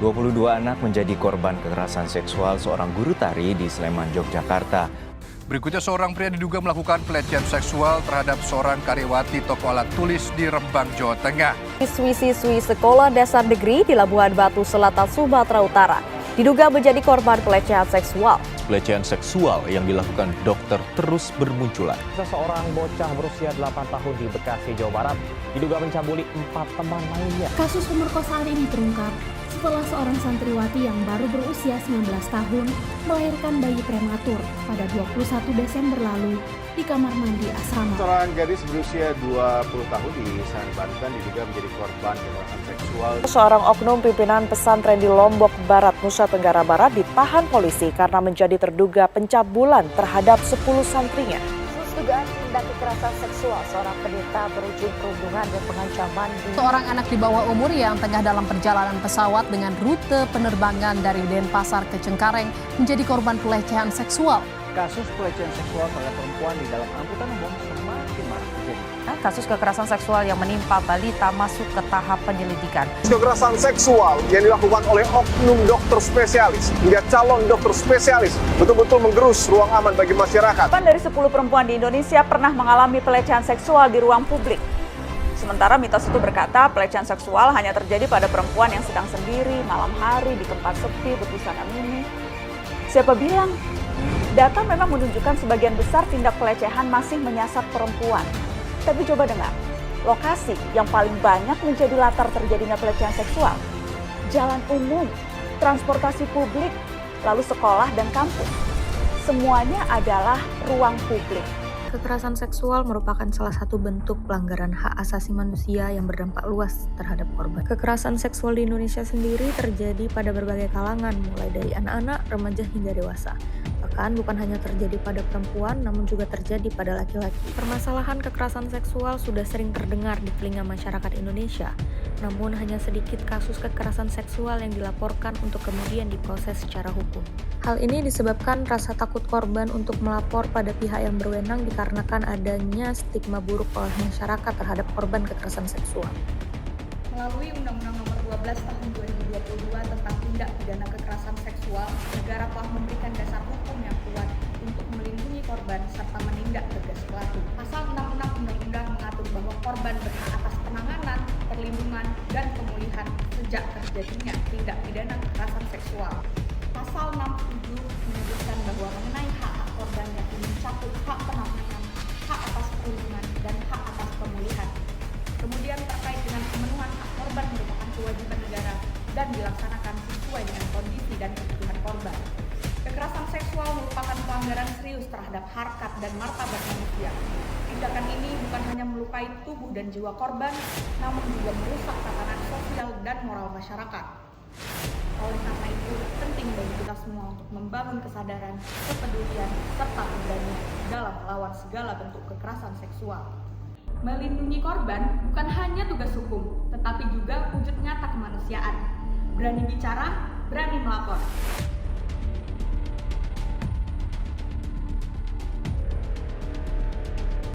22 anak menjadi korban kekerasan seksual seorang guru tari di Sleman, Yogyakarta. Berikutnya seorang pria diduga melakukan pelecehan seksual terhadap seorang karyawati toko alat tulis di Rembang, Jawa Tengah. Siswi-siswi Sekolah Dasar Negeri di Labuhan Batu, Selatan, Sumatera Utara diduga menjadi korban pelecehan seksual. Pelecehan seksual yang dilakukan dokter terus bermunculan. Seseorang bocah berusia 8 tahun di Bekasi, Jawa Barat diduga mencabuli 4 teman lainnya. Kasus pemerkosaan ini terungkap setelah seorang santriwati yang baru berusia 19 tahun melahirkan bayi prematur pada 21 Desember lalu di kamar mandi asrama. Seorang gadis berusia 20 tahun di Serang, Banten diduga menjadi korban kekerasan seksual. Seorang oknum pimpinan pesantren di Lombok Barat, Nusa Tenggara Barat ditahan polisi karena menjadi terduga pencabulan terhadap 10 santrinya. Dugaan tindak kekerasan seksual seorang pendeta berujung perundungan dan pengancaman. Seorang anak di bawah umur yang tengah dalam perjalanan pesawat dengan rute penerbangan dari Denpasar ke Cengkareng menjadi korban pelecehan seksual. Kasus pelecehan seksual terhadap perempuan di dalam angkutan umum semakin marak terjadi. Kasus kekerasan seksual yang menimpa balita masuk ke tahap penyelidikan. Kekerasan seksual yang dilakukan oleh oknum dokter spesialis hingga calon dokter spesialis betul-betul menggerus ruang aman bagi masyarakat. 8 dari 10 perempuan di Indonesia pernah mengalami pelecehan seksual di ruang publik. Sementara mitos itu berkata pelecehan seksual hanya terjadi pada perempuan yang sedang sendiri, malam hari, di tempat sepi, berbusana mini. Siapa bilang? Data memang menunjukkan sebagian besar tindak pelecehan masih menyasar perempuan. Tapi coba dengar, lokasi yang paling banyak menjadi latar terjadinya pelecehan seksual, jalan umum, transportasi publik, lalu sekolah dan kampus. Semuanya adalah ruang publik. Kekerasan seksual merupakan salah satu bentuk pelanggaran hak asasi manusia yang berdampak luas terhadap korban. Kekerasan seksual di Indonesia sendiri terjadi pada berbagai kalangan, mulai dari anak-anak, remaja hingga dewasa. Bahkan bukan hanya terjadi pada perempuan, namun juga terjadi pada laki-laki. Permasalahan kekerasan seksual sudah sering terdengar di telinga masyarakat Indonesia, namun hanya sedikit kasus kekerasan seksual yang dilaporkan untuk kemudian diproses secara hukum. Hal ini disebabkan rasa takut korban untuk melapor pada pihak yang berwenang dikarenakan adanya stigma buruk oleh masyarakat terhadap korban kekerasan seksual. Melalui Undang-Undang Nomor 12 Tahun 2022 tentang tindak pidana kekerasan seksual, negara telah memberikan dasar hukum yang kuat untuk melindungi korban serta menindak tegas pelaku. Pasal 66 Undang-Undang mengatur bahwa korban berhak atas penanganan, perlindungan, dan pemulihan sejak terjadinya tindak pidana kekerasan seksual. Pasal 67 menyebutkan bahwa mengenai hak-hak korban yang mencakup hak penanganan, hak atas perlindungan, dan hak atas pemulihan. Kemudian terkait dengan pemenuhan hak korban merupakan kewajiban negara dan dilaksanakan sesuai dengan kondisi dan kebutuhan korban. Kekerasan seksual merupakan pelanggaran serius terhadap harkat dan martabat manusia. Tindakan ini bukan hanya melukai tubuh dan jiwa korban, namun juga merusak tatanan sosial dan moral masyarakat. Oleh karena itu, penting bagi kita semua untuk membangun kesadaran, kepedulian, serta keberanian dalam melawan segala bentuk kekerasan seksual. Melindungi korban bukan hanya tugas hukum, tetapi juga wujud nyata kemanusiaan. Berani bicara, berani melapor.